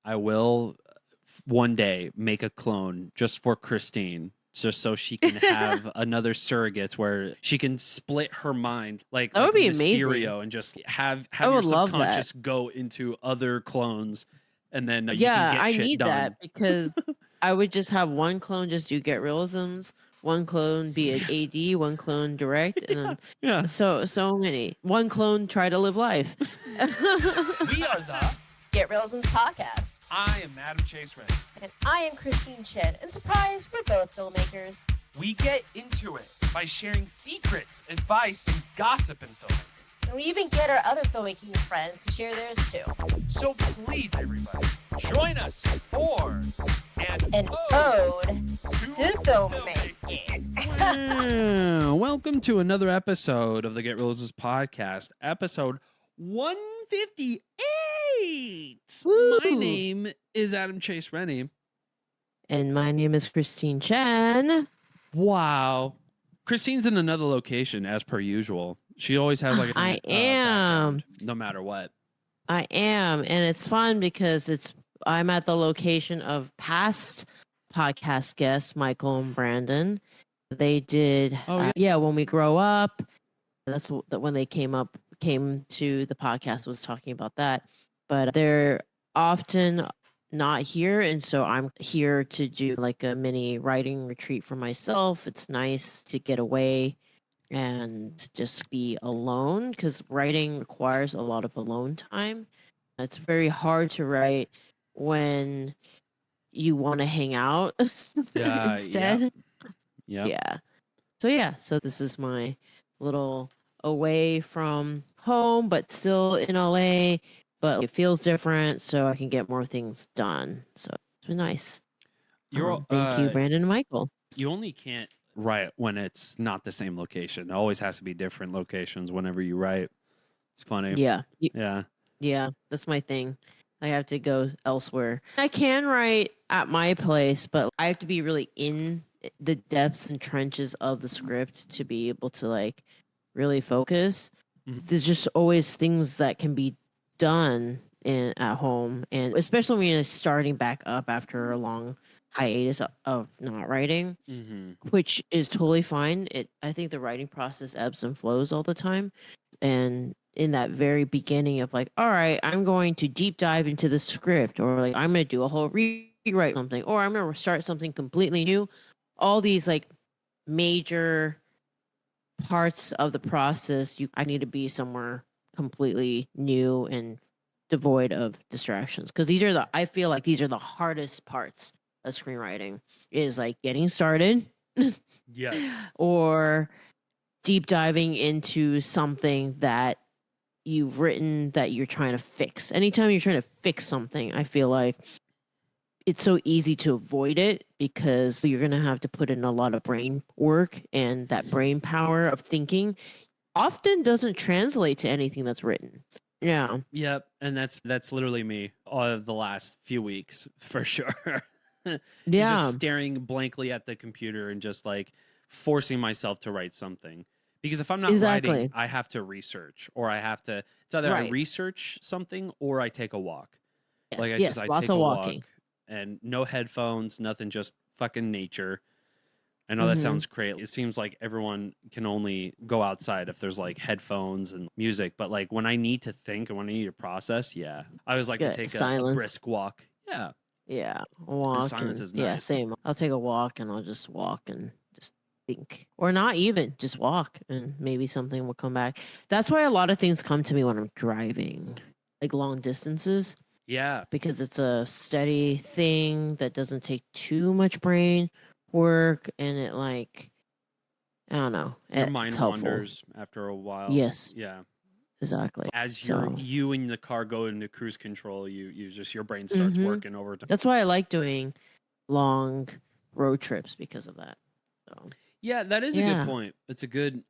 I will one day make a clone just for Christine, just so she can have another surrogate where she can split her mind like That would be Mysterio amazing. and just have I your would love that. subconscious go into other clones, and then you can Yeah, get I shit need done. that because I would just have one clone just do Get Reelisms, one clone be an AD, one clone direct, and then Yeah. so many. One clone try to live life. We are the Get Reelisms Podcast. I am Adam Chase Ray. And I am Christine Chen. And surprise, we're both filmmakers. We get into it by sharing secrets, advice, and gossip in filmmaking. And we even get our other filmmaking friends to share theirs too. So please, everybody, join us for An ode to filmmaking. Welcome to another episode of the Get Reelisms Podcast, episode 158. Woo. My name is Adam Chase Rennie. And my name is Christine Chen. Wow. Christine's in another location as per usual. She always has like I am. background, no matter what. I am, and it's fun because I'm at the location of past podcast guests, Michael and Brandon. They did, when we grow up. That's when they came to the podcast, was talking about that. But they're often not here, and so I'm here to do like a mini writing retreat for myself. It's nice to get away and just be alone because writing requires a lot of alone time. It's very hard to write when you want to hang out instead. Yeah. So this is my little away from home, but still in LA, but it feels different, so I can get more things done. So it's been nice. Thank you, Brandon and Michael. You only can't write when it's not the same location. It always has to be different locations whenever you write. It's funny. Yeah. Yeah. That's my thing. I have to go elsewhere. I can write at my place, but I have to be really in the depths and trenches of the script to be able to like really focus. Mm-hmm. There's just always things that can be done at home, and especially when you're starting back up after a long hiatus of not writing, which is totally fine. I think the writing process ebbs and flows all the time, and in that very beginning of like, all right, I'm going to deep dive into the script, or like I'm going to do a whole rewrite something, or I'm going to start something completely new. All these like major parts of the process, I need to be somewhere completely new and devoid of distractions, because I feel like these are the hardest parts of screenwriting, is like getting started. Yes. Or deep diving into something that you've written that you're trying to fix. Anytime you're trying to fix something, I feel like it's so easy to avoid it because you're going to have to put in a lot of brain work, and that brain power of thinking often doesn't translate to anything that's written. Yeah. Yep. And that's literally me all of the last few weeks for sure. Yeah. Just staring blankly at the computer and just like forcing myself to write something. Because if I'm not writing, I have to research, or it's either I research something or I take a walk. Yes, like I lots take of a walking. walk and no headphones, nothing, just fucking nature. I know that sounds crazy. It seems like everyone can only go outside if there's like headphones and music. But like when I need to think and when I need to process, I always like to take a brisk walk. Yeah. Yeah. Walk. The silence is nice. Yeah, same. I'll take a walk and I'll just walk and just think. Or not even, just walk and maybe something will come back. That's why a lot of things come to me when I'm driving, like long distances. Yeah. Because it's a steady thing that doesn't take too much brain work, and it like, I don't know. Your mind wanders after a while. Yes. Yeah. Exactly. As you in the car go into cruise control, your brain starts working overtime. That's why I like doing long road trips, because of that. So yeah, that is a good point. It's a good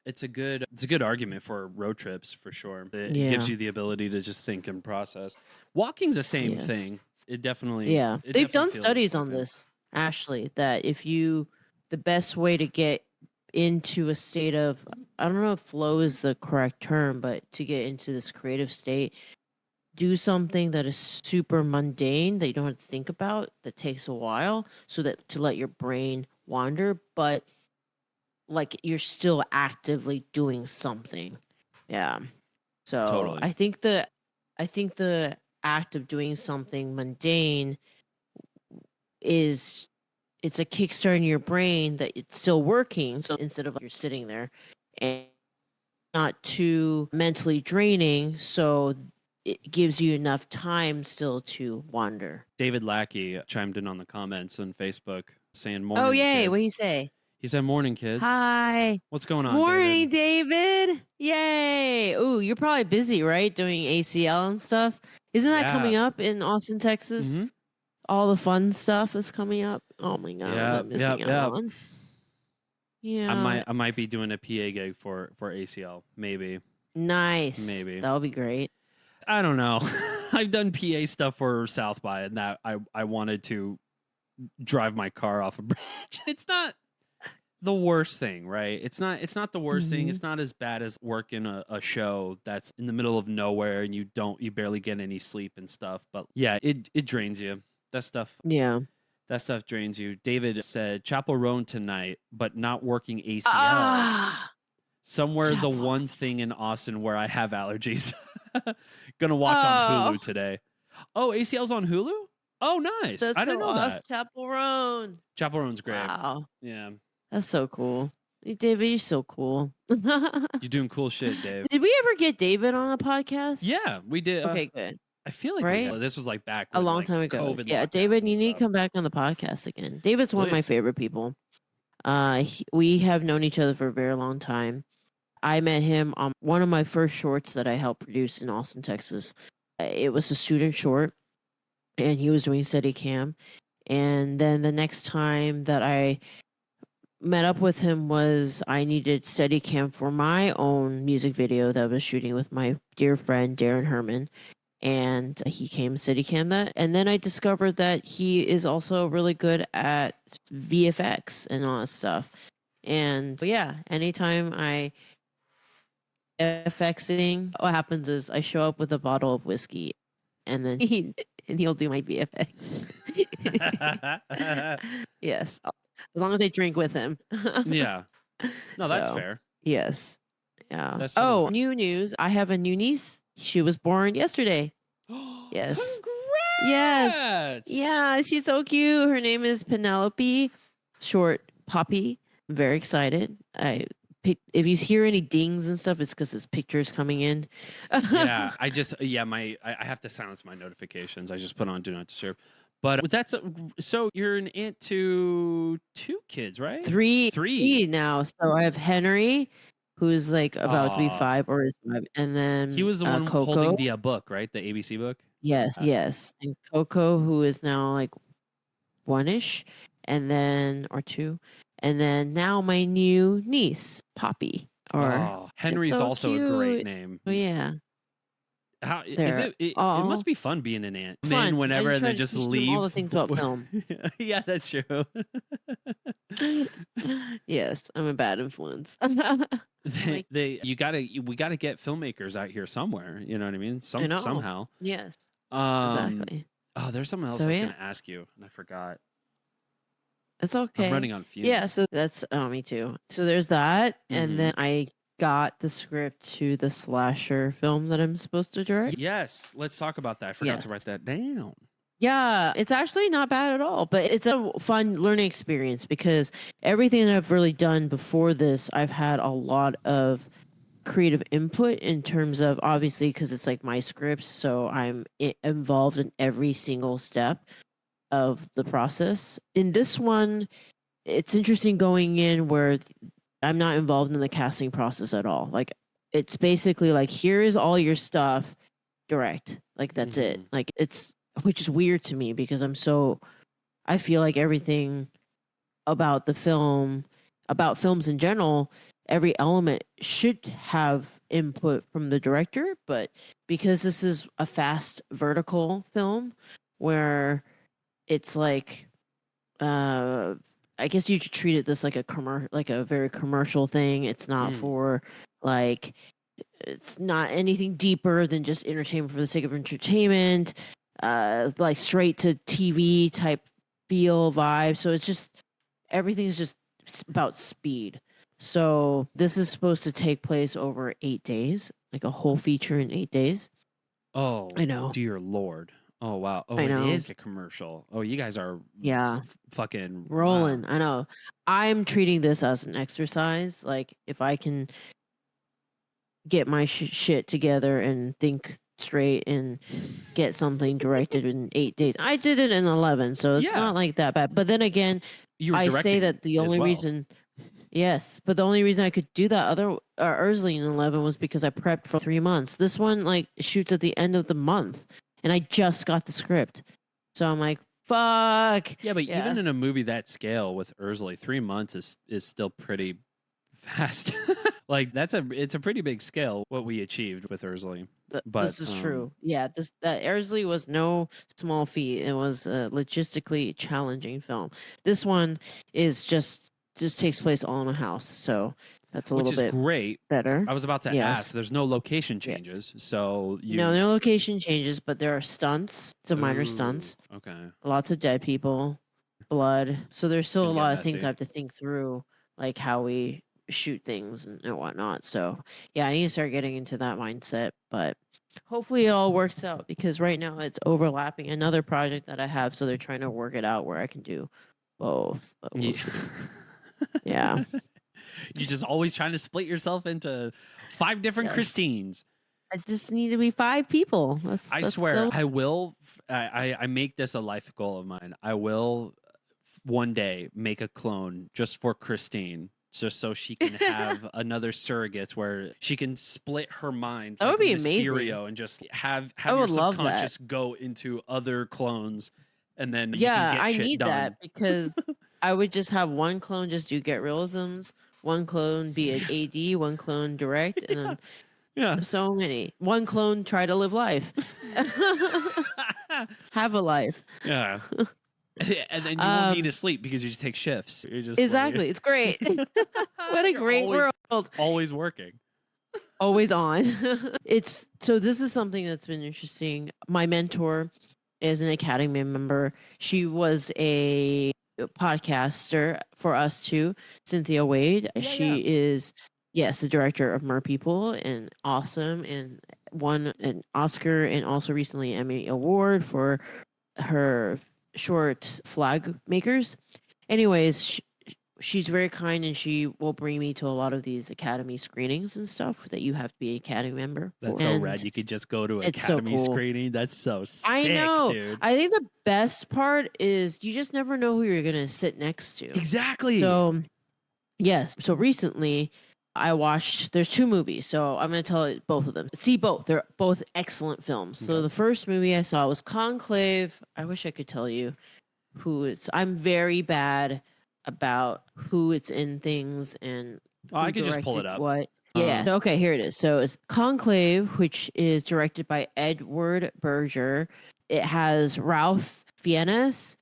argument for road trips for sure. It gives you the ability to just think and process. Walking's the same thing. It definitely they've done studies on this, Ashley, that the best way to get into a state of, I don't know if flow is the correct term, but to get into this creative state, do something that is super mundane that you don't have to think about, that takes a while, so that to let your brain wander, but like you're still actively doing something. Yeah. So Totally. I think the act of doing something mundane is it's a kickstart in your brain that it's still working. So instead of you're sitting there and not too mentally draining, so it gives you enough time still to wander. David Lackey chimed in on the comments on Facebook saying, "Morning, Oh yay! kids." What do you say? He said, "Morning, kids." Hi. What's going on, Morning, David? David. Yay. Ooh, you're probably busy, right? Doing ACL and stuff. Isn't that coming Yeah. up in Austin, Texas? Mm-hmm. All the fun stuff is coming up. Oh my god, Yeah, I'm missing out on. I Yeah. might be doing a PA gig for ACL. Maybe. Nice. That'll be great. I don't know. I've done PA stuff for South by, and that I wanted to drive my car off a bridge. It's not the worst thing, right? It's not the worst thing. Mhm. It's not as bad as working a show that's in the middle of nowhere and you barely get any sleep and stuff. But yeah, it drains you. That stuff Yeah. drains you. David said Chapel Roan tonight, but not working ACL. Ah. Somewhere the Chapel. one thing in Austin where I have allergies. Gonna watch on Hulu today. Oh, ACL's on Hulu? Oh, nice. That's I didn't know that. Chapel Roan. Chapel Roan's great. Wow. Yeah. That's so cool. David, you're so cool. You're doing cool shit, Dave. Did we ever get David on a podcast? Yeah, we did. Okay, good. I feel like Right? this was like back A when, long like, time ago. COVID Yeah, lockdowns David, and you need to stuff. come back on the podcast again. David's one of my Please. favorite people. We have known each other for a very long time. I met him on one of my first shorts that I helped produce in Austin, Texas. It was a student short, and he was doing Steadicam. And then the next time that I met up with him was I needed Steadicam for my own music video that I was shooting with my dear friend Darren Herman. And he came Steadicam that. And then I discovered that he is also really good at VFX and all that stuff. And yeah, anytime I VFXing, what happens is I show up with a bottle of whiskey and then he'll do my VFX. Yes. As long as I drink with him. Yeah. No, that's So, fair. Yes. Yeah. That's Oh, totally- new news. I have a new niece. She was born yesterday. Yes. Congrats! Yeah, she's so cute. Her name is Penelope, short Poppy. I'm very excited. If you hear any dings and stuff, it's because his picture's coming in. Yeah, I have to silence my notifications. I just put on Do Not Disturb. But that's so you're an aunt to 2 kids, right? Three now. So I have Henry, who's like about to be Aw. 5 or is 5, and then He was the one Coco. holding the book, right? The ABC book. Yes, yes, and Coco, who is now like 1-ish, and then or 2, and then now my new niece, Poppy. Henry's so also a great cute. name. Oh yeah. How is They're it? It all- must be fun being an aunt. It's Men fun. I whenever and try then to just teach them leave. all the things about film. Yeah, that's true. Yes, I'm a bad influence. we gotta get filmmakers out here somewhere. You know what I mean? I know. Somehow. Yes, Um, exactly. Oh, there's something else So, I was yeah. gonna ask you and I forgot. It's okay. I'm running on fumes. Yeah, so that's me too. So there's that, Mhm. and then I got the script to the slasher film that I'm supposed to direct. Yes, let's talk about that. I forgot to Yes. write that down. Yeah, it's actually not bad at all, but it's a fun learning experience because everything that I've really done before this, I've had a lot of creative input in terms of obviously because it's like my scripts, so I'm involved in every single step of the process. In this one, it's interesting going in where I'm not involved in the casting process at all. Like it's basically like here is all your stuff, direct. Like that's it. Mhm. Like it's which is weird to me because I feel like everything about the film, about films in general, every element should have input from the director, but because this is a fast vertical film where it's like I guess you should treat it this like a very commercial thing. It's not Mm. for like It's not anything deeper than just entertainment for the sake of entertainment, like straight to TV type feel vibe. So it's just everything's just about speed. So this is supposed to take place over 8 days, like a whole feature in 8 days. Oh, I know. dear Lord. Oh, wow. Oh, I it know. is a commercial. Oh, you guys are Yeah, fucking rolling. wow. I know. I'm treating this as an exercise. Like if I can get my shit together and think straight and get something directed in 8 days. I did it in 11, so it's Yeah. not like that bad. But then again, You were I say directing that the as only well. reason, yes, but the only reason I could do that other Ursley in 11 was because I prepped for 3 months. This one like shoots at the end of the month, and I just got the script, so I'm like, fuck. Yeah, but even in a movie that scale with Ursley, 3 months is still pretty fast. Like it's a pretty big scale what we achieved with Ursley. But this is true. Yeah, that Ersley was no small feat. It was a logistically challenging film. This one is just takes place all in a house, so that's a which little is bit great. better. I was about to Yes. ask. There's no location Yes. changes, so you No location changes, but there are stunts. Some minor Ooh, stunts. Okay. Lots of dead people, blood. So there's still a gonna get lot of things messy. I have to think through, like how we shoot things and whatnot. So yeah, I need to start getting into that mindset. But hopefully it all works out because right now it's overlapping another project that I have. So they're trying to work it out where I can do both. But we'll see. Yeah. You're just always trying to split yourself into 5 different Yes. Christines. I just need to be 5 people. I swear, I will. I make this a life goal of mine. I will one day make a clone just for Christine, just so she can have another surrogate where she can split her mind. That would like be Mysterio amazing. and just have I your would love that. subconscious go into other clones, and then you Yeah, can get I shit need done. that because I would just have one clone just do Get Reelisms, one clone be an AD, one clone direct, and then Yeah. so many. One clone try to live life. Have a life. Yeah. And then you won't need to sleep because you just take shifts. You're just Exactly. It's great. What a You're great always, world. Always working. Always on. It's so this is something that's been interesting. My mentor is an Academy member. She was a podcaster for us too, Cynthia Wade. She is the director of Mer People and awesome and won an Oscar and also recently Emmy Award for her short Flag Makers. Anyways, she's very kind and she will bring me to a lot of these Academy screenings and stuff that you have to be an Academy member. That's so rad. You could just go to it's so Academy cool. screening. That's so sick, I know. dude. I think the best part is you just never know who you're going to sit next to. Exactly. So, yes. So recently I watched, there's 2 movies. So I'm going to tell you both of them. See both. They're both excellent films. So Okay. the first movie I saw was Conclave. I wish I could tell you who it's, I'm very bad about who it's in things and I who could just pull it directed up. what. Yeah. Okay, here it is. So it's Conclave, which is directed by Edward Berger. It has Ralph Fiennes,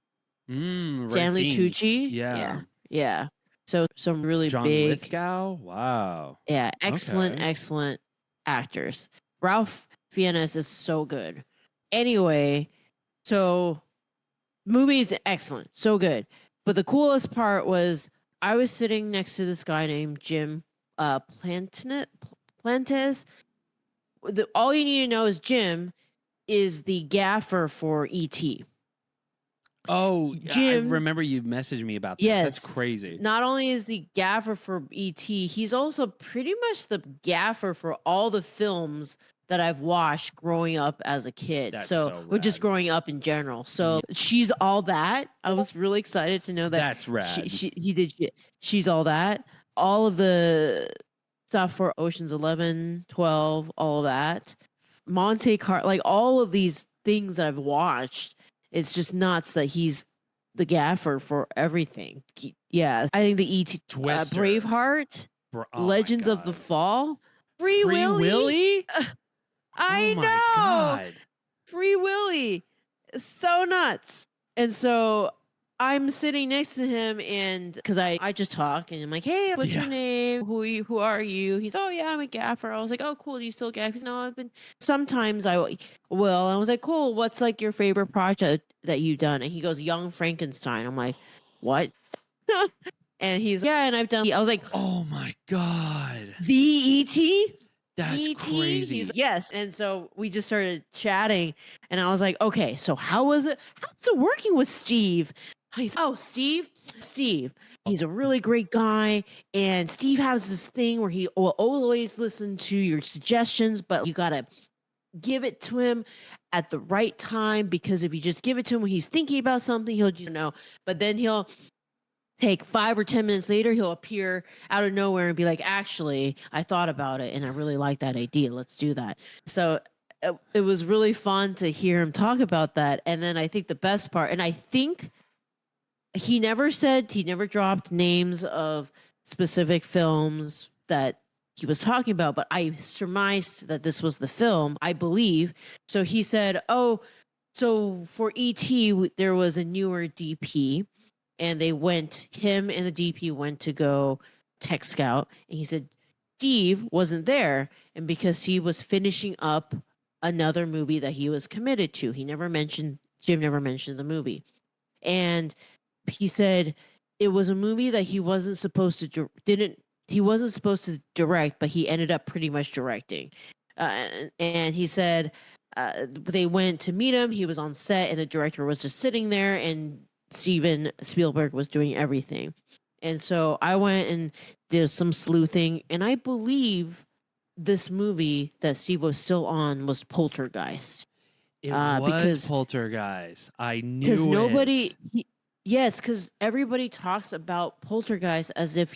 Stanley Fiennes. Tucci. Yeah. Yeah. So some really John big Lithgow. Wow. yeah, excellent, Okay. excellent actors. Ralph Fiennes is so good. Anyway, so movie is excellent, so good. But the coolest part was I was sitting next to this guy named Jim Plantes. All you need to know is Jim is the gaffer for E.T. Oh, I Jim- remember you messaged me about this. That's Yes. crazy. Not only is the gaffer for E.T., he's also pretty much the gaffer for all the films that I've watched growing up as a kid. That's so so or just rad. growing up in general. So she's all that. I was really excited to know that That's rad. he did shit. She's all that. All of the stuff for Ocean's 11, 12, all of that. Monte Carlo, like all of these things that I've watched. It's just nuts that he's the gaffer for everything. Yeah, I think the E.T. Twister. Braveheart, Oh my Legends of the God. Fall, Free Willy. I Oh my know. God. Free Willy. It's so nuts. And so I'm sitting next to him, and because I just talk, and I'm like, hey, what's your name? Who are you? He's, oh yeah, I'm a gaffer. I was like, oh cool, do you still gaff? He's, no, I've been, sometimes I will. I was like, cool, what's like your favorite project that you've done? And he goes, Young Frankenstein. I'm like, what? And he's, yeah, and I've done, I was like, Oh my God. the E.T.? That's E.T.? crazy. He's, yes. And so we just started chatting, and I was like, okay, so how was it working with Steve? He's, oh, Steve, he's a really great guy. And Steve has this thing where he will always listen to your suggestions, but you got to give it to him at the right time, because if you just give it to him when he's thinking about something, he'll just know. But then he'll take 5 or 10 minutes later, he'll appear out of nowhere and be like, actually, I thought about it and I really like that idea. Let's do that. So it was really fun to hear him talk about that. And then I think the best part, and I think he never dropped names of specific films that he was talking about, but I surmised that this was the film, I believe. So he said, oh, so for E.T., there was a newer DP, and him and the DP went to go tech scout, and he said Steve wasn't there, and because he was finishing up another movie that he was committed to. Jim never mentioned the movie. And he said it was a movie that he wasn't supposed to direct, but he ended up pretty much directing. And he said they went to meet him. He was on set, and the director was just sitting there, and Steven Spielberg was doing everything. And so I went and did some sleuthing, and I believe this movie that Steve was still on was Poltergeist. It was because Poltergeist. I knew it. Because nobody... Yes, because everybody talks about Poltergeist as if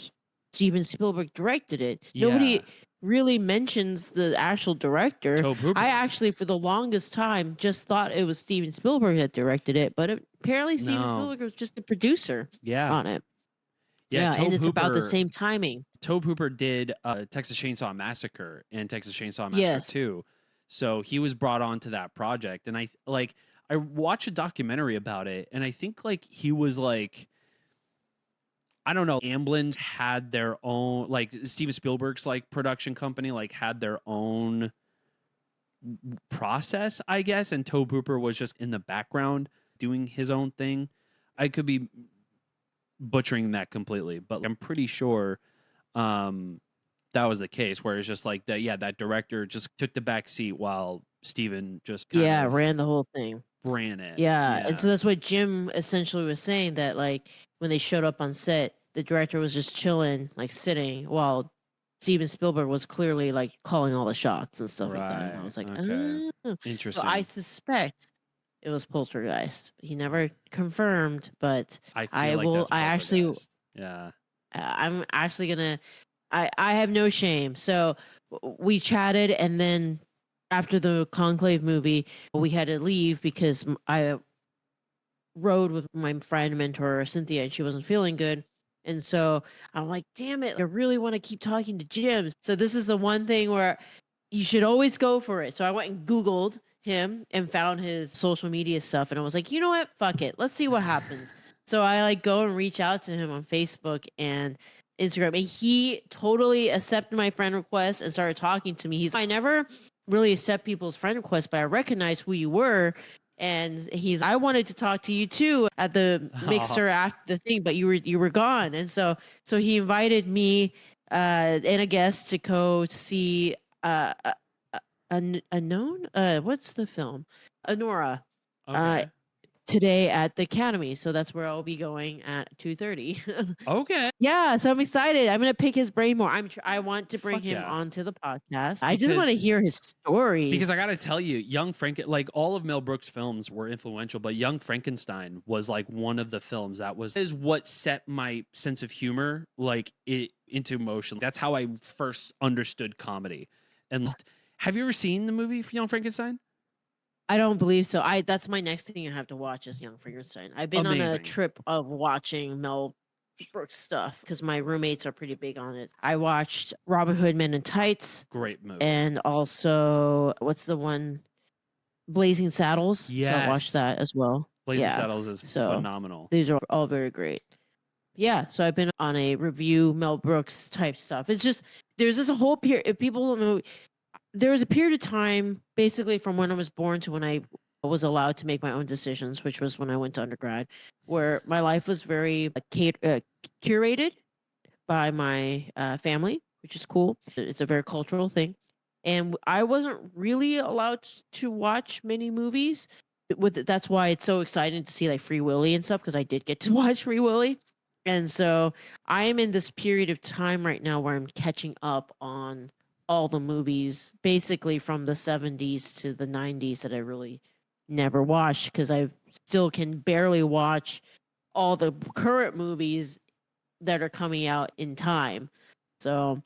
Steven Spielberg directed it. Yeah. Nobody really mentions the actual director. Tobe Hooper. I actually, for the longest time, just thought it was Steven Spielberg that directed it, but apparently Steven Spielberg was just the producer on it. Yeah, and it's about the same timing. Tobe Hooper did Texas Chainsaw Massacre and Texas Chainsaw Massacre 2. So he was brought on to that project, and I watched a documentary about it, and I think like he was like, I don't know, Amblin had their own, like Steven Spielberg's like production company like had their own process, I guess, and Tobe Hooper was just in the background doing his own thing. I could be butchering that completely, but I'm pretty sure that was the case, where it's just like that director just took the back seat while Steven just kind of ran the whole thing. Ran it. Yeah. And so that's what Jim essentially was saying, that like when they showed up on set, the director was just chilling, like sitting, while Steven Spielberg was clearly like calling all the shots and stuff like that. And I was like, okay. Oh. Interesting. So I suspect it was Poltergeist. He never confirmed, but I'm actually gonna, I have no shame. So we chatted, and then after the Conclave movie, we had to leave because I rode with my friend mentor Cynthia, and she wasn't feeling good. And so I'm like, damn it, I really want to keep talking to Jim. So this is the one thing where you should always go for it. So I went and Googled him and found his social media stuff, and I was like, you know what? Fuck it. Let's see what happens. So I like go and reach out to him on Facebook and Instagram, and he totally accepted my friend request and started talking to me. I never really accept people's friend requests, but I recognized who you were. And I wanted to talk to you too at the mixer after the thing, but you were gone. And so he invited me and a guest to go see Unknown. What's the film? Anora. Okay. Today at the Academy. So that's where I'll be going at 2:30. Okay. Yeah, so I'm excited. I'm gonna pick his brain more. I want to bring him onto the podcast. I just want to hear his story. Because I got to tell you, like all of Mel Brooks' films were influential, but Young Frankenstein was like one of the films is what set my sense of humor like into motion. That's how I first understood comedy. And have you ever seen the movie Young Frankenstein? I don't believe so. That's my next thing I have to watch is Young Frankenstein. I've been on a trip of watching Mel Brooks stuff because my roommates are pretty big on it. I watched Robin Hood Men in Tights. Great movie. And also, what's the one? Blazing Saddles. Yes. So I watched that as well. Blazing Yeah. Saddles is So phenomenal. these are all very great. Yeah, so I've been on a review Mel Brooks type stuff. It's just there's this whole period. If people don't know, there was a period of time, basically from when I was born to when I was allowed to make my own decisions, which was when I went to undergrad, where my life was very curated by my family, which is cool. It's a very cultural thing, and I wasn't really allowed to watch many movies. That's why it's so exciting to see like Free Willy and stuff because I did get to watch Free Willy. And so I am in this period of time right now where I'm catching up on all the movies, basically from the 70s to the 90s that I really never watched because I still can barely watch all the current movies that are coming out in time. So,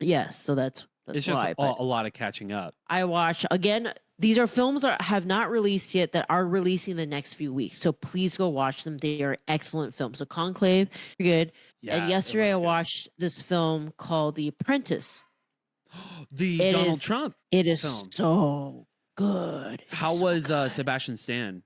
yes, so that's It's why. just a lot of catching up. I watch again. These are films that have not released yet that are releasing the next few weeks. So please go watch them. They are excellent films. So Conclave, good. Yeah, And it yesterday I looks good. watched this film called The Apprentice. The It Donald is- Trump. It is Film. so good. It How is so was good. Sebastian Stan,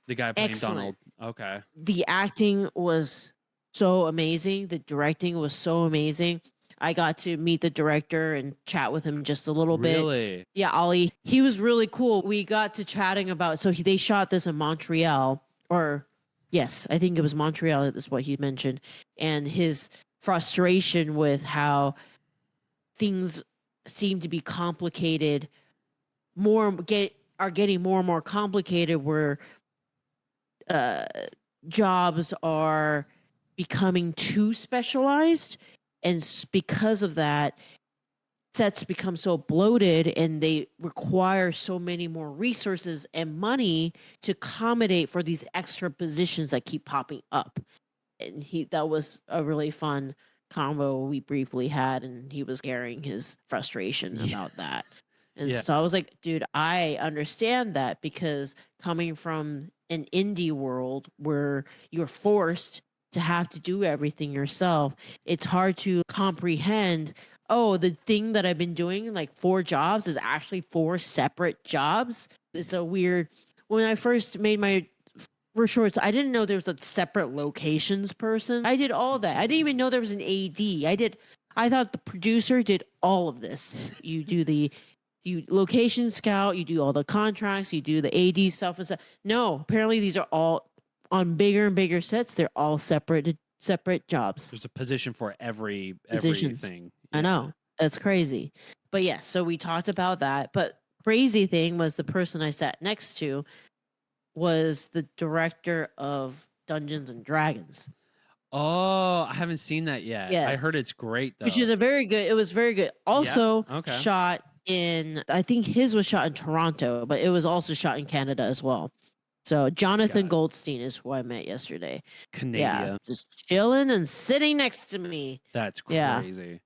the guy playing Excellent. Donald? Okay. The acting was so amazing. The directing was so amazing. I got to meet the director and chat with him just a little bit. Really? Yeah, Ollie. He was really cool. We got to chatting about. So they shot this in Montreal, or yes, I think it was Montreal. Is what he mentioned, and his frustration with how things seem to be complicated. Are getting more and more complicated. Where jobs are becoming too specialized, and because of that, sets become so bloated and they require so many more resources and money to accommodate for these extra positions that keep popping up. And that was a really fun combo we briefly had, and he was airing his frustration about that. And Yeah. so I was like, dude, I understand that because coming from an indie world where you're forced to have to do everything yourself, it's hard to comprehend. Oh, the thing that I've been doing, like 4 jobs, is actually 4 separate jobs. It's a weird. When I first made my shorts, I didn't know there was a separate locations person. I did all that. I didn't even know there was an AD. I thought the producer did all of this. You location scout, you do all the contracts, you do the AD stuff and stuff. No, apparently these are all on bigger and bigger sets. They're all separate jobs. There's a position for Positions. everything. I know. That's crazy. But yes, so we talked about that. But crazy thing was the person I sat next to was the director of Dungeons and Dragons. Oh, I haven't seen that yet. I Yes. heard it's great though. Which is it was very good. Also okay. shot in, I think his was shot in Toronto, but it was also shot in Canada as well. So Jonathan Goldstein is who I met yesterday. Canada. Yeah, just chilling and sitting next to me. That's Yeah. crazy.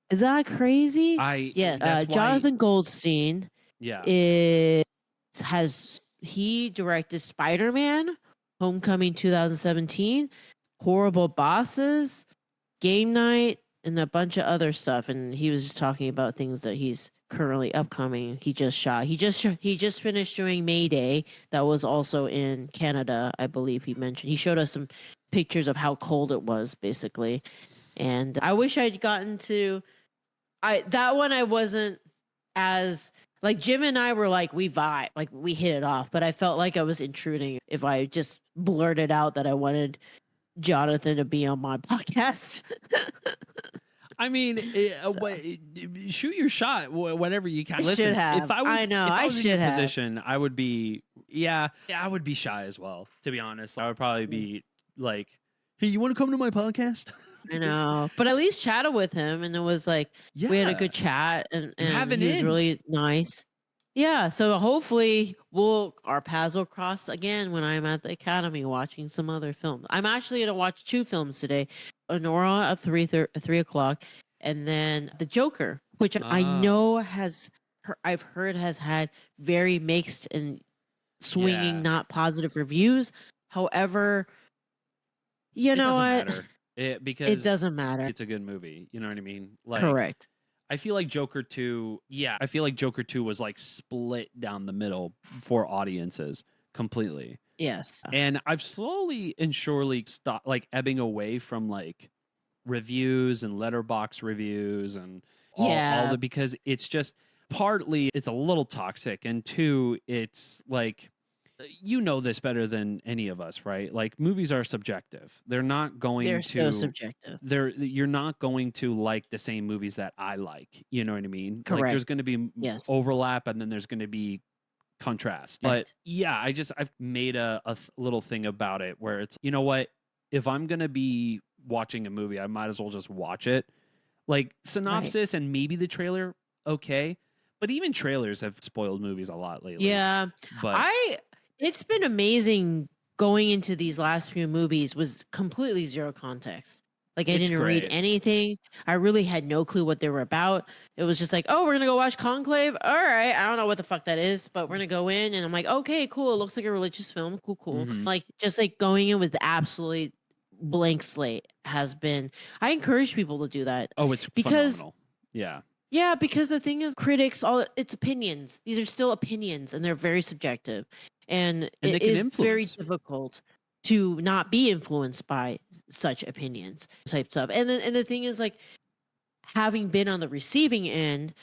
Is that crazy? Yes. That's why, Jonathan Goldstein yeah. he directed Spider-Man, Homecoming 2017, Horrible Bosses, Game Night, and a bunch of other stuff. And he was just talking about things that he's currently upcoming. He just shot. He just finished doing Mayday. That was also in Canada, I believe he mentioned. He showed us some pictures of how cold it was, basically. And I wish I'd gotten to. That one I wasn't as. Like Jim and I were like, we vibe, like we hit it off, but I felt like I was intruding if I just blurted out that I wanted Jonathan to be on my podcast. I mean, shoot your shot whenever you can. I Listen, should have. if I was, I know, if I I was in should your have. position, I would be, I would be shy as well. To be honest, I would probably be like, "Hey, you want to come to my podcast?" I know, but at least chatted with him, and it was like we had a Yeah. good chat, and have an he was in. really nice. Yeah, so hopefully our paths will cross again when I'm at the Academy watching some other films. I'm actually gonna watch 2 films today: Honora at 3 o'clock, and then The Joker, which I know I've heard has had very mixed and swinging, Yeah. not positive reviews. However, you It know doesn't what? matter. Because It doesn't matter. it's a good movie. You know what I mean? Like, Correct. I feel like Joker 2, I feel like Joker 2 was like split down the middle for audiences completely. Yes. And I've slowly and surely stopped like ebbing away from like reviews and letterbox reviews and all Yeah. the, because it's just partly it's a little toxic, and two, it's like, you know this better than any of us, right? Like movies are subjective. They're not going They're to so subjective. you're not going to like the same movies that I like. You know what I mean? Like there's Correct. going to be Yes. overlap, and then there's going to be contrast. But Correct. yeah, I've made a little thing about it where it's, you know what? If I'm going to be watching a movie, I might as well just watch it. Like synopsis and maybe the trailer, okay. But even trailers have spoiled movies a lot lately. Yeah. But It's been amazing going into these last few movies was completely zero context. Like I It's didn't read great. anything. I really had no clue what they were about. It was just like, oh, we're gonna go watch Conclave. All right, I don't know what the fuck that is, but we're gonna go in, and I'm like, okay, cool. It looks like a religious film. Cool. Mhm. Like just like going in with the absolute blank slate has been. I encourage people to do that. Oh, it's because phenomenal. Yeah. Yeah, because the thing is, critics, it's opinions. These are still opinions, and they're very subjective, and they it can is very influence. difficult to not be influenced by such opinions types of. And the thing is, like, having been on the receiving end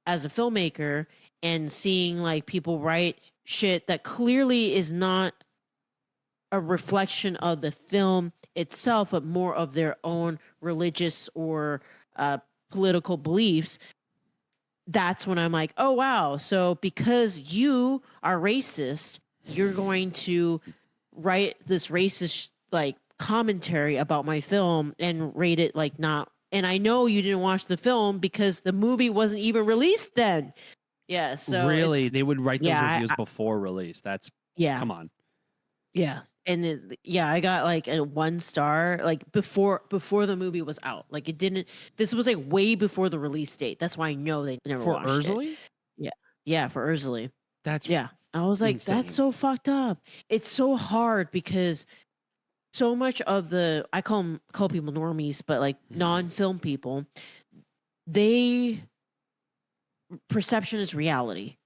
as a filmmaker and seeing like people write shit that clearly is not a reflection of the film itself, but more of their own religious or political beliefs. That's when I'm like, oh, wow. So because you are racist, you're going to write this racist like commentary about my film and rate it like not. And I know you didn't watch the film because the movie wasn't even released then. Yeah. So really, they would write those yeah, reviews before release. That's yeah. come on. Yeah. And I got like a 1 star like before the movie was out. Like it didn't. This was like way before the release date. That's why I know they never For watched Urzuli? it. Yeah, for Urzuli. That's Yeah, I was like, insane. that's so fucked up. It's so hard because so much of the I call people normies, but like non-film people, they perception is reality.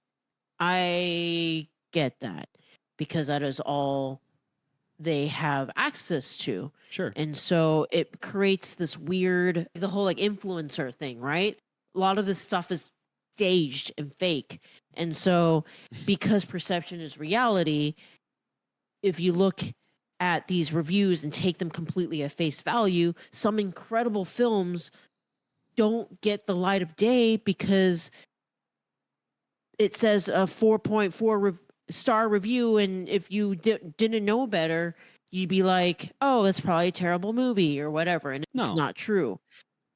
I get that because that is all they have access to. Sure. And so it creates this weird, the whole like influencer thing, right? A lot of this stuff is staged and fake. And so because perception is reality, if you look at these reviews and take them completely at face value, some incredible films don't get the light of day because it says a 4.4 star review, and if you didn't know better, you'd be like, oh, that's probably a terrible movie or whatever, and it's not true.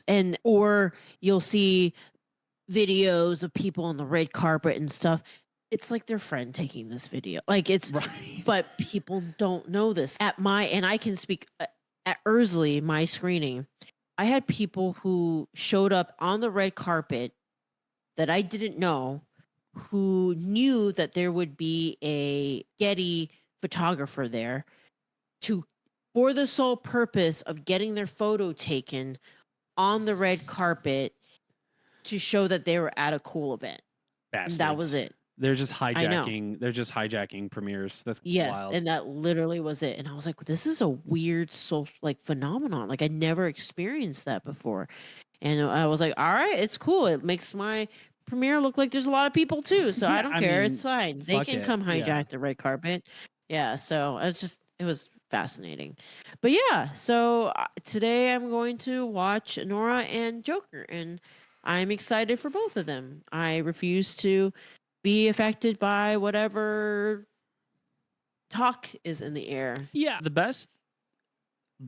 And or you'll see videos of people on the red carpet and stuff. It's like their friend taking this video, like it's right. But people don't know this. And I can speak at Urzuli, my screening, I had people who showed up on the red carpet that I didn't know, who knew that there would be a Getty photographer there for the sole purpose of getting their photo taken on the red carpet to show that they were at a cool event. Bastards. And that was it. They're just hijacking. They're just hijacking premieres. That's wild. And that literally was it. And I was like, this is a weird social like phenomenon. Like I never experienced that before. And I was like, all right, it's cool. It makes my premiere look like there's a lot of people too. So I don't care. It's fine. They can come hijack the red carpet. Yeah. So it was fascinating. But yeah, so today I'm going to watch Nora and Joker, and I'm excited for both of them. I refuse to be affected by whatever talk is in the air. Yeah. The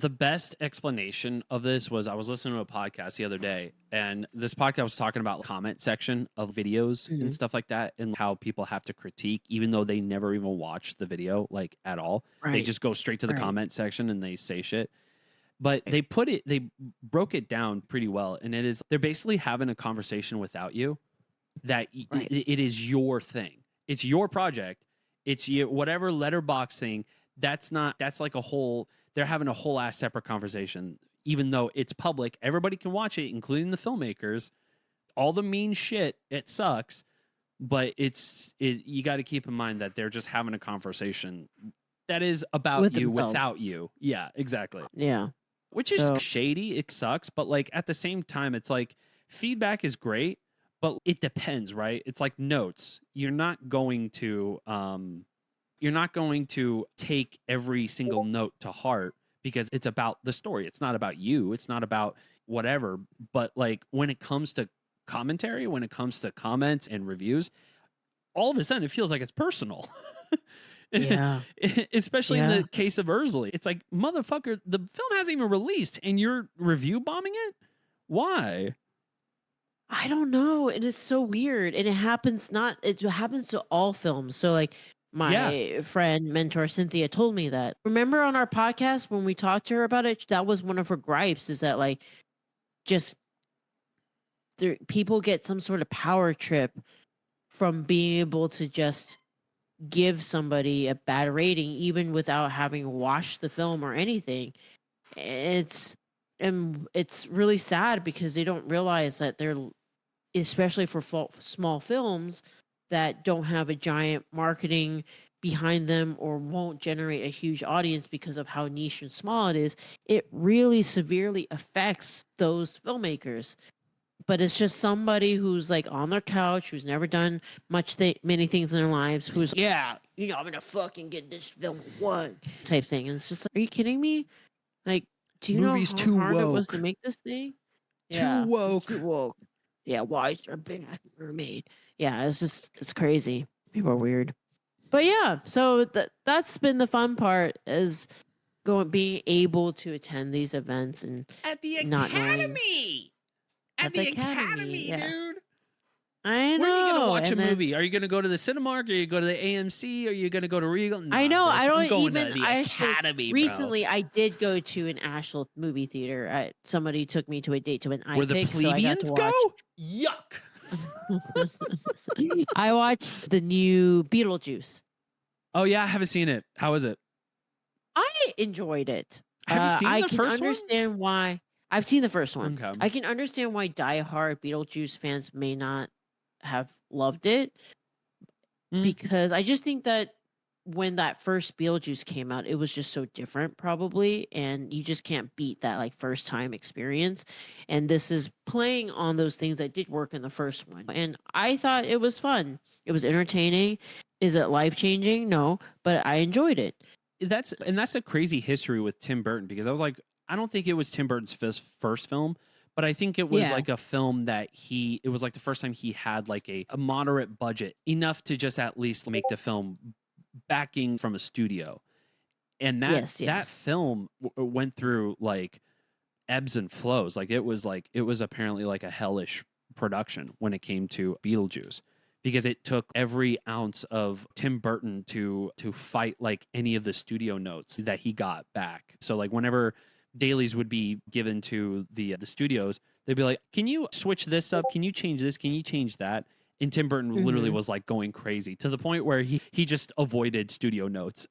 best explanation of this was I was listening to a podcast the other day, and this podcast was talking about the comment section of videos and stuff like that, and how people have to critique even though they never even watch the video like at all. Right. They just go straight to the comment section and they say shit. But they broke it down pretty well, and they're basically having a conversation without you. That it is your thing. It's your project. It's your whatever letterbox thing. That's like a whole. They're having a whole ass separate conversation, even though it's public. Everybody can watch it, including the filmmakers. All the mean shit. It sucks, but you got to keep in mind that they're just having a conversation that is about With you themselves. without you. Yeah, exactly. Yeah. Which is So- shady. It sucks. But like at the same time, it's like feedback is great, but it depends, right? It's like notes. You're not going to take every single note to heart because it's about the story. It's not about you. It's not about whatever. But like when it comes to commentary, when it comes to comments and reviews, all of a sudden it feels like it's personal. Yeah. Especially in Yeah. the case of Ursula. It's like, motherfucker, the film hasn't even released and you're review bombing it? Why? I don't know. And it's so weird. And it happens to all films. So like my friend, mentor Cynthia told me that. Remember on our podcast when we talked to her about it, that was one of her gripes is that like just people get some sort of power trip from being able to just give somebody a bad rating even without having watched the film or anything. It's really sad because they don't realize that they're, especially for small films that don't have a giant marketing behind them or won't generate a huge audience because of how niche and small it is, it really severely affects those filmmakers. But it's just somebody who's like on their couch, who's never done many things in their lives, who's I'm gonna fucking get this film one type thing. And it's just like, are you kidding me? Like, do you Movie's know how too hard it was woke. to make this thing? Too woke. Too woke. Yeah, why is there a big mermaid? Yeah, it's crazy. People are weird. But yeah, so that's been the fun part is being able to attend these events and At the not knowing- Academy! At the Academy, yeah. dude! I know. Where are you going to watch a and then- movie? Are you going to go to the Cinemark? Are you going to the AMC? Are you going to go to Regal? I know. bitch, I I'm don't going even. to the I actually Academy, recently I did go to an actual movie theater. Somebody took me to a date to an Where the iPic, so I got to plebeians watch. go? Yuck! I watched the new Beetlejuice. Oh, yeah, I haven't seen it. How is it? I enjoyed it. Have you seen I the can first one? understand why. I've seen the first one. Okay. I can understand why diehard Beetlejuice fans may not have loved it Mm. because I just think that when that first Beetlejuice came out, it was just so different, probably, and you just can't beat that like first time experience. And this is playing on those things that did work in the first one, and I thought it was fun. It was entertaining. Is it life changing? No, but I enjoyed it. That's a crazy history with Tim Burton because I was like, I don't think it was Tim Burton's first film, but I think it was Yeah. like a film that it was like the first time he had like a moderate budget enough to just at least make the film backing from a studio. And that Yes. film went through like ebbs and flows. Like it was apparently like a hellish production when it came to Beetlejuice. Because it took every ounce of Tim Burton to fight like any of the studio notes that he got back. So like whenever dailies would be given to the studios, they'd be like, "Can you switch this up? Can you change this? Can you change that?" And Tim Burton literally was like going crazy to the point where he just avoided studio notes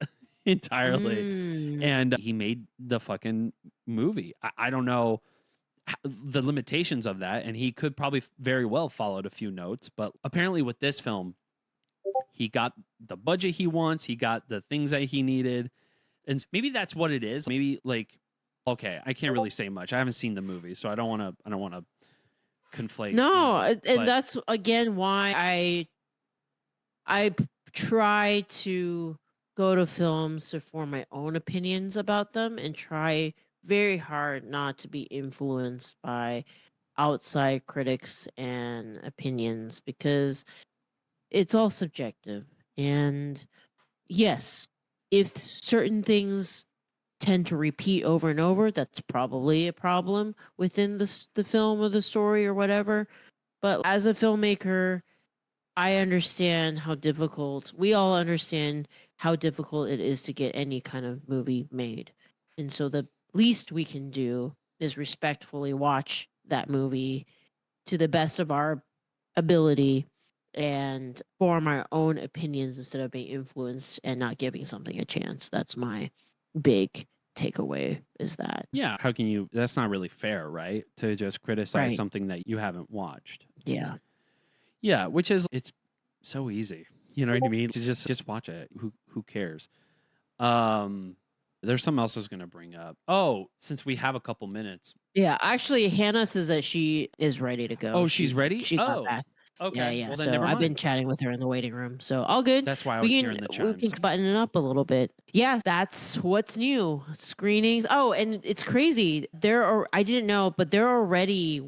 entirely, Mm. and he made the fucking movie. I don't know the limitations of that, and he could probably very well followed a few notes, but apparently with this film he got the budget he wants, he got the things that he needed, and maybe that's what it is. Maybe like, okay, I can't really say much, I haven't seen the movie, so I don't want to conflate. No, but and that's again why I try to go to films to form my own opinions about them and try very hard not to be influenced by outside critics and opinions because it's all subjective. And yes, if certain things tend to repeat over and over, that's probably a problem within the film or the story or whatever. But as a filmmaker, I understand how difficult, we all understand how difficult it is to get any kind of movie made. And so the least we can do is respectfully watch that movie to the best of our ability and form our own opinions instead of being influenced and not giving something a chance. That's my big takeaway is that. Yeah, how can you, that's not really fair, right? To just criticize Right. something that you haven't watched. Yeah. Yeah, which is, it's so easy. You know what I mean? To just watch it. Who cares? There's something else I was going to bring up. Oh, since we have a couple minutes. Yeah, actually, Hannah says that she is ready to go. Oh, she's ready? She got back. Okay. Yeah. Well, then So never I've been mind. chatting with her in the waiting room. So all good. That's why I was hearing the We chimes. can button it up a little bit. Yeah, that's what's new. Screenings. Oh, and it's crazy. I didn't know, but they're already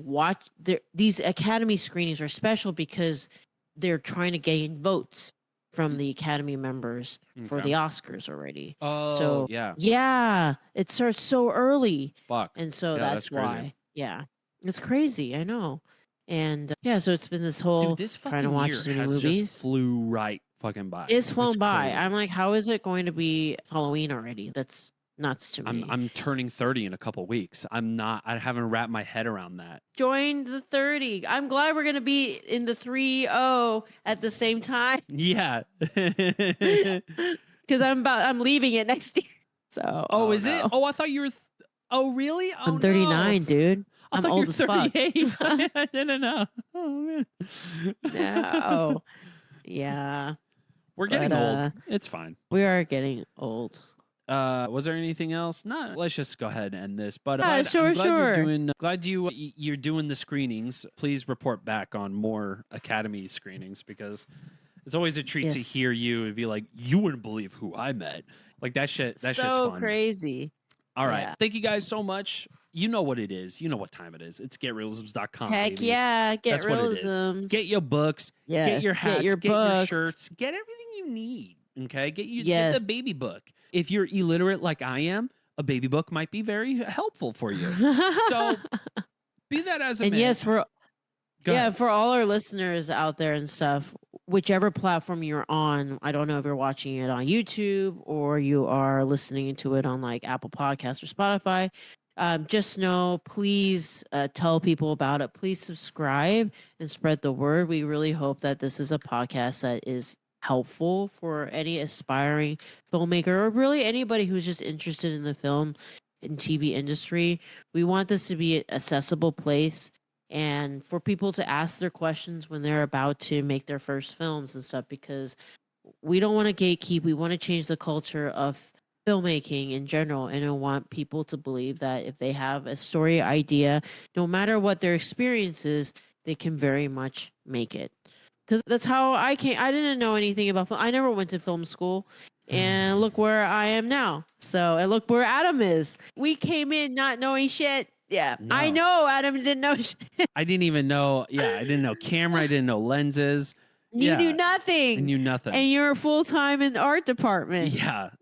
these Academy screenings are special because they're trying to gain votes from the Academy members for Okay. the Oscars already. Oh, So yeah. yeah, it starts so early. Fuck. And so Yeah, that's crazy. why. Yeah. It's crazy. I know. And yeah, so it's been this whole Dude, this trying to fucking watch year as many has movies. just flew right fucking by. It's flown by. crazy. I'm like, how is it going to be Halloween already? That's nuts to me. I'm turning 30 in a couple weeks. I haven't wrapped my head around that. Joined the 30. I'm glad we're gonna be in the 3-0 at the same time. Yeah. Because I'm leaving it next year. So Is it? Oh, I thought you were. Oh, really? Oh, I'm 39, no. dude. I I'm thought old you as were fuck. 38. I didn't know. Oh man. No. Yeah. We're getting But, old. It's fine. We are getting old. Was there anything else? No, let's just go ahead and end this. But Yeah, I'm sure. glad you're doing the screenings. Please report back on more Academy screenings because it's always a treat to Yes. hear you and be like, you wouldn't believe who I met. Like that shit. That shit's So fun. crazy. All right. Yeah. Thank you guys so much. You know what it is. You know what time it is. It's getreelisms.com. Heck baby. yeah. Get That's what it is. realisms. Get your books. Yes, Get your hats. Get your books. shirts. Get everything you need. Okay. Get Yes. the baby book. If you're illiterate like I am, a baby book might be very helpful for you. So be that as it And may. yes, Go ahead. for all our listeners out there and stuff, whichever platform you're on, I don't know if you're watching it on YouTube or you are listening to it on like Apple Podcasts or Spotify. Just know, please tell people about it. Please subscribe and spread the word. We really hope that this is a podcast that is helpful for any aspiring filmmaker or really anybody who's just interested in the film and TV industry. We want this to be an accessible place and for people to ask their questions when they're about to make their first films and stuff, because we don't want to gatekeep. We want to change the culture of filmmaking in general, and I want people to believe that if they have a story idea, no matter what their experience is, they can very much make it. Because that's how I came. I didn't know anything about film. I never went to film school, and look where I am now. So, and look where Adam is. We came in not knowing shit. Yeah, No. I know Adam didn't know shit. I didn't even know. Yeah, I didn't know camera. I didn't know lenses. You Yeah. knew nothing. I knew nothing. And you're full time in the art department.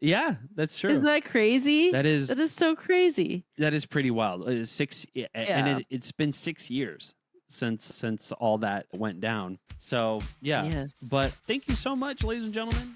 Yeah, that's true. Isn't that crazy? That is so crazy. that is pretty wild. It's 6, Yeah. and it's been 6 years since all that went down. So yeah, Yes. but thank you so much, ladies and gentlemen.